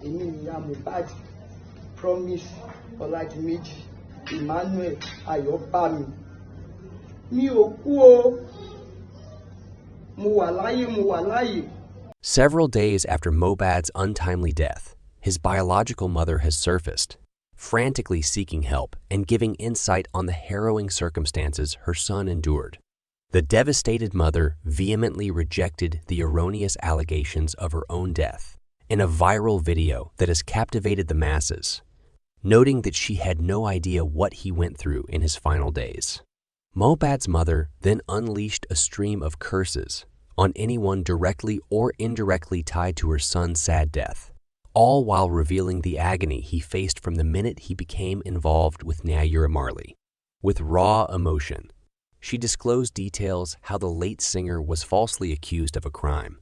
èmi ìyá Mohbad Promise Ọládiméjì Emmanuel Ayọ̀bámi. Mi ò kú o, mo wà láyé. Several days after Mohbad's untimely death, his biological mother has surfaced, frantically seeking help and giving insight on the harrowing circumstances her son endured. The devastated mother vehemently rejected the erroneous allegations of her own death in a viral video that has captivated the masses, noting that she had no idea what he went through in his final days. Mohbad's mother then unleashed a stream of curses on anyone directly or indirectly tied to her son's sad death, all while revealing the agony he faced from the minute he became involved with Naira Marley. With raw emotion, she disclosed details how the late singer was falsely accused of a crime,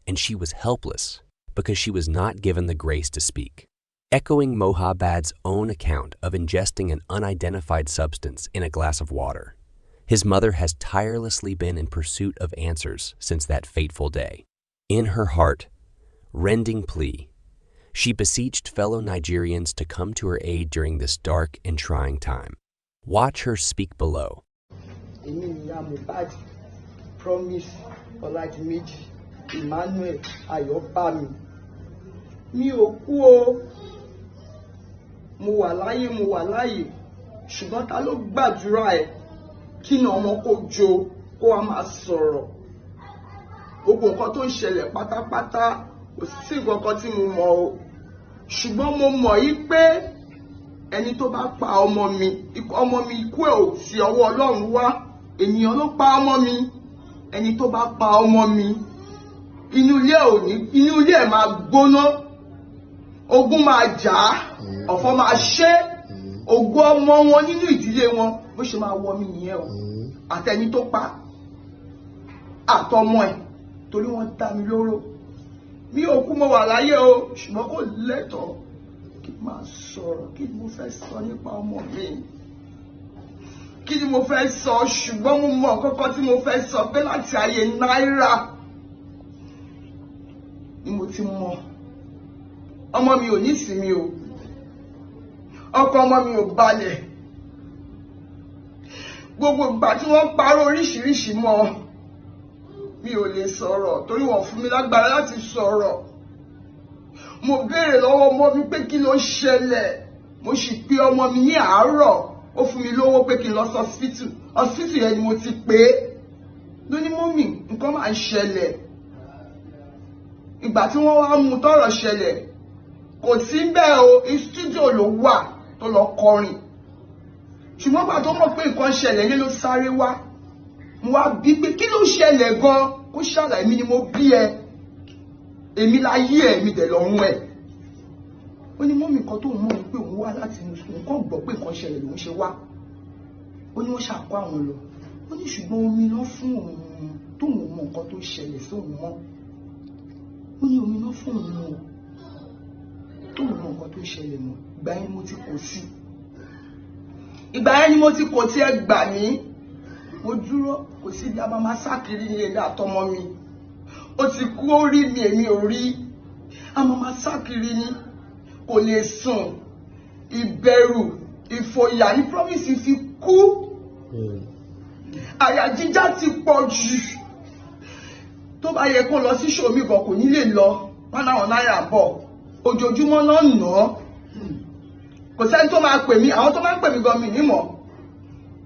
and she was helpless because she was not given the grace to speak. Echoing Mohbad's own account of ingesting an unidentified substance in a glass of water, his mother has tirelessly been in pursuit of answers since that fateful day. In her heart, rending plea, she beseeched fellow Nigerians to come to her aid during this dark and trying time. Watch her speak below. Èmi ìyá Mohbad Promise Ọládiméjì Emmanuel Ayọ̀bámi. Mi ò kú o, mo wà láyé. Ṣùgbọ́n ta ló gbàdúrà ẹ̀ kí ni ọmọ kó jó kó wá máa sọ̀rọ̀. Gbogbo nǹkan tó ń ṣẹlẹ̀ pátápátá kò sí nǹkan kan tí mo mọ̀ o. Ṣùgbọ́n mo mọ̀ yí pé ẹni tó bá pa ọmọ mi ikú ẹ̀ ò sí ọwọ́ Ọlọ́run wá. Ènìyàn ló pa ọmọ mi. Ẹni tó bá pa ọmọ mi inú ilé ẹ̀ máa gbóná. Ogun máa jà á, ọ̀fọ̀ máa ṣẹ́, ògo ọmọ wọn nínú ìdílé wọn bó ṣe máa wọ mí nìyẹn o. Àtẹni tó pa àtọmọ ẹ̀ torí wọ́n dá mi lóró. Mi ò kú, mo wà láyé o, ṣùgbọ́n kò lẹ́tọ̀ọ́ kí n máa sọ̀rọ̀. Kí ni mo fẹ́ sọ nípa ọmọ mi? Kí ni mo fẹ́ sọ? Ṣùgbọ́n mo mọ̀ kọ́kọ́ tí mo fẹ́ sọ pé láti ayé náírà ni mo ti mọ̀. Ọmọ mi ò ní ìsinmi o. Ọkàn ọmọ mi ò balẹ̀. Gbogbo ìgbà tí wọ́n parọ́ oríṣiríṣi mọ́ mi ò lè sọ̀rọ̀ torí wọ́n fún mi lágbára láti sọ̀rọ̀. Mo béèrè lọ́wọ́ ọmọ mi pé kí ló ṣẹlẹ̀. Mo sì pe ọmọ mi ní àárọ̀. Ó fún mi lówó pé kí n lọ sí hospital. Hospital yẹn ni mo ti pè é. Lóní mọ́mì nǹkan máa ń ṣẹlẹ̀. Ìgbà tí wọ́n wá mú tọ́rọ̀ ṣẹlẹ̀ kò sí bẹ́ẹ̀ o, studio ló wà tó lọ kọrin. Ṣùgbọ́n gbà tó mọ̀ pé nǹkan ṣẹlẹ̀ yẹn ló sáré wá. Mo wá bí pé kí ló ṣẹlẹ̀ gan? Kó ṣàlàyé mi ni mo bí ẹ. Èmi láyé ẹ̀ mi dẹ̀ lọ́rùn ẹ̀. Ó ní mọ́mì nǹkan tó ń mọ̀ pé òun wá láti nǹkan gbọ́ pé nǹkan ṣẹlẹ̀ lòun ṣe wá. Ó ní wọ́n ṣàkó àwọn lọ. Ó ní ṣùgbọ́n omi lọ fún òun tóun mọ nǹkan tó ṣẹlẹ̀ sí òun mọ́. Ó ní omi lọ fún òun mọ́ tóun mọ nǹkan tó ṣẹlẹ̀ mọ́. Ìgbà yẹn ni mo ti kò sí. Ìgbà yẹn ni mo ti kò tí ẹ gbà mí. Mo dúró kò sí bí a máa sákiri ní èdè àtọmọ mi. Ó ti kú ó rí mi èmi ò rí. A máa sákiri ní. Kò lè sùn, ìbẹ̀rù, ìfòyà ní Promise fi kú. Àyà jíjá ti pọ̀ jù. Tó bá yẹ kó lọ sí ṣòmí gan kò ní lè lọ. Wọ́n láwọn náírà bọ̀. Ojoojúmọ́ náà nà án. Kò sẹ́ni tó máa pè mí, àwọn tó máa ń pè mí gan mi nímọ̀.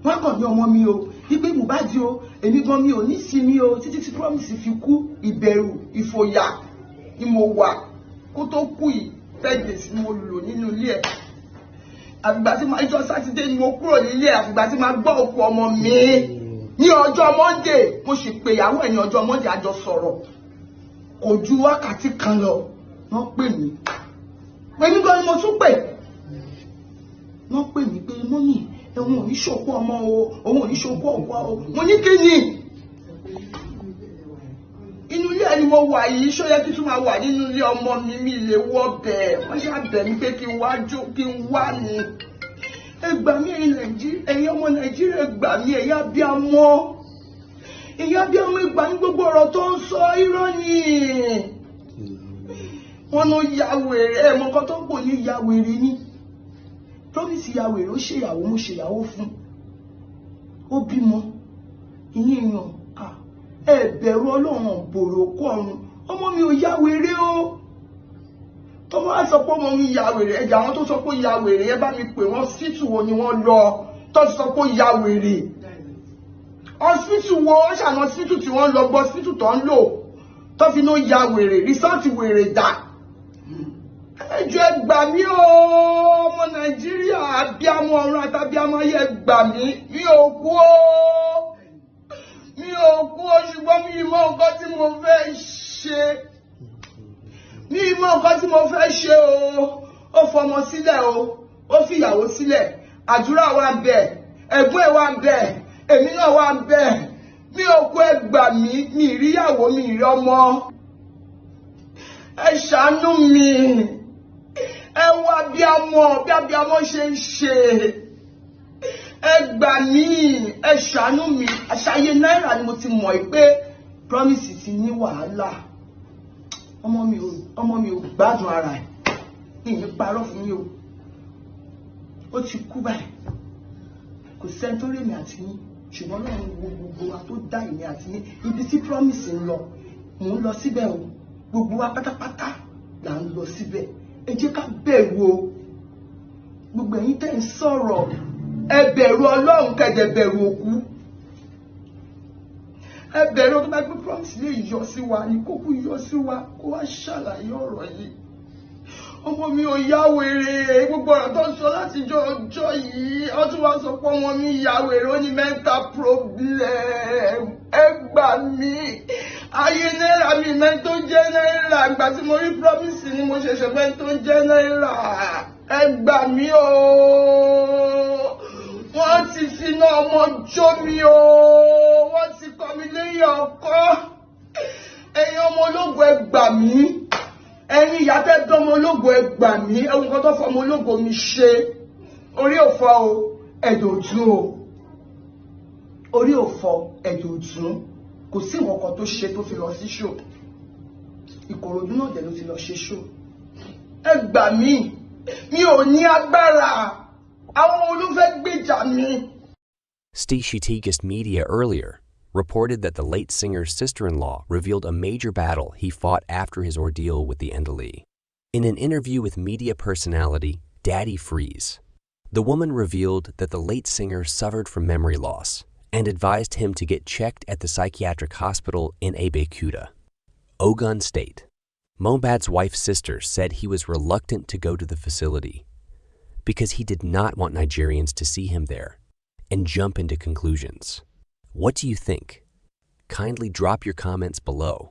Wọ́n kàn ní ọmọ mi o, wípé Mohbad o, èmi gan mi ò ní sinmi o, títí tí Promise fi kú. Ìbẹ̀rù, ìfòyà ni mo wà kó tó kú yìí. 10 days ni mo lò nínú ilé ẹ̀. Àfìgbà tí ìjọ Sátidé ni mo kúrò nílé ẹ̀. Àfìgbà tí máa gbọ́ òkú ọmọ mi ní ọjọ́ Monday. Mo sì pè ìyàwó ẹ̀ ní ọjọ́ Monday a jọ sọ̀rọ̀. Kò ju wákàtí kan lọ. Wọ́n pè mí. Èmi gan ni mo tún pè. Wọ́n pè mí pé mọ́mì òun ò ní ṣòkú ọmọ o, òun ò ní ṣòkú ọ̀gbọ́n o. Mo ní kí ni? Inú ilé ẹni mo wà yìí ṣó yẹ kí tún máa wà nínú ilé ọmọ mi mi lè wọ bẹ́ẹ̀. Wọ́n ṣe àbẹ̀ mi pé kí n wá jó kí n wá ni. Ẹ gbà mí ẹ̀yin ọmọ Nàìjíríà, ẹ gbà mí ẹ̀yin abiyamọ. Ẹ̀yin abiyamọ, ẹ gbà mí, gbogbo ọ̀rọ̀ tó ń sọ irọ́ ni. wọ́n ló ya wèrè ẹ̀ mọ́ nǹkan tó ń pò ní ya wèrè ni. Promise ya wèrè ó ṣèyàwó mo ṣèyàwó fún ó bímọ ìyẹn èèyàn ẹ bẹ̀rù Ọlọ́run bòrò kó ọ̀run ọmọ mi ò ya wèrè o. tó bá sọ pé ọmọ mi ya wèrè ẹ̀jẹ̀ àwọn tó sọ pé ya wèrè ẹ bá mi pè wọ́n hospital wo ni wọ́n lọ tó sọ pé ya wèrè. Hospital wo ó ṣàna hospital tí wọ́n lọ gbọ́ hospital tó ń lò tó fi ló ya wèrè resort wèrè dà. Ẹjọ́ ẹ gbà mí o ọmọ Nàìjíríà abiyamọ ọ̀run àtàbíamọ ayé ẹ gbà mí mi ò kú o ṣùgbọ́n mi mọ nǹkan tí mo fẹ́ ṣe o ó fọmọ sílẹ̀ o ó fìyàwó sílẹ̀ àdúrà wa ń bẹ ẹ̀gbọ́n ẹ̀ wa ń bẹ èmi náà wa ń bẹ mi ò kú ẹ gbà mí mi ìríyàwó mi ìrí ọmọ ẹ ṣàánú mi. Ẹ wá bí abiyamọ ṣe ń ṣe ẹ gbà mí ẹ ṣàánú mi àṣàyè náírà ni mo ti mọ̀ pé Promise ti ní wàhálà ọmọ mi ò gbádùn ara ẹ̀ ìyẹn parọ́ fún mi o ó ti kú báyìí kò sẹ́ni tó rèmi àti yín ṣùgbọ́n Ọlọ́run wo gbogbo wa tó dá èmi àti yín ibi tí Promise ń lọ mò ń lọ síbẹ̀ o gbogbo wa pátápátá là ń lọ síbẹ̀. Ẹ jẹ́ ká bẹ̀rù o gbogbo ẹ̀yin tẹ́ ń sọ̀rọ̀ ẹ bẹ̀rù Ọlọ́run kẹ̀dẹ̀ bẹ̀rù òkú ẹ bẹ̀rù tó bá gbé Promise lè yọ sí wa ní kókó yọ sí wa kó wá ṣàlàyé ọ̀rọ̀ yìí. Ọmọ mi ò ya wèrè gbogbo ọ̀rọ̀ tó ń sọ láti ọjọ́ yìí ó tún wá sọ pé ọmọ mi ya wèrè ó ní mental problem ẹ gbà mí. Ayé náírà mi mẹ́rin tó jẹ́ náírà ìgbà tí mo rí Promise ni mo ṣẹ̀ṣẹ̀ mẹ́rin tó jẹ́ náírà ẹ gbà mí o wọ́n ti finá ọmọ jó mi o wọ́n ti kọ́ mi lẹ́yìn ọkọ ẹ̀yin ọmọ ológo ẹ gbà mí ẹ̀yin ìyá tẹ́ dánmọ ológo ẹ gbà mí ẹ̀wọ̀n kan tó fọmọ ológo mi ṣe orí ò fọ́ o ẹ̀dọ̀ òtún o orí ò fọ́ ẹ̀dọ̀ òtún kò sí nǹkan kan tó ṣe tó fi lọ sí ṣó Ìkòròdú náà dẹ̀ ló ti lọ ṣe ṣó ẹ gbà mí mi ò ní agbára àwọn olùfẹ́ gbèjà mi. Stishitigas Media earlier reported that the late singer's sister-in-law revealed a major battle he fought after his ordeal with the Endali. In an interview with media personality Daddy Freeze, the woman revealed that the late singer suffered from memory loss and advised him to get checked at the psychiatric hospital in Abeokuta, Ogun State. Mohbad's wife's sister said he was reluctant to go to the facility because he did not want Nigerians to see him there and jump into conclusions. What do you think? Kindly drop your comments below.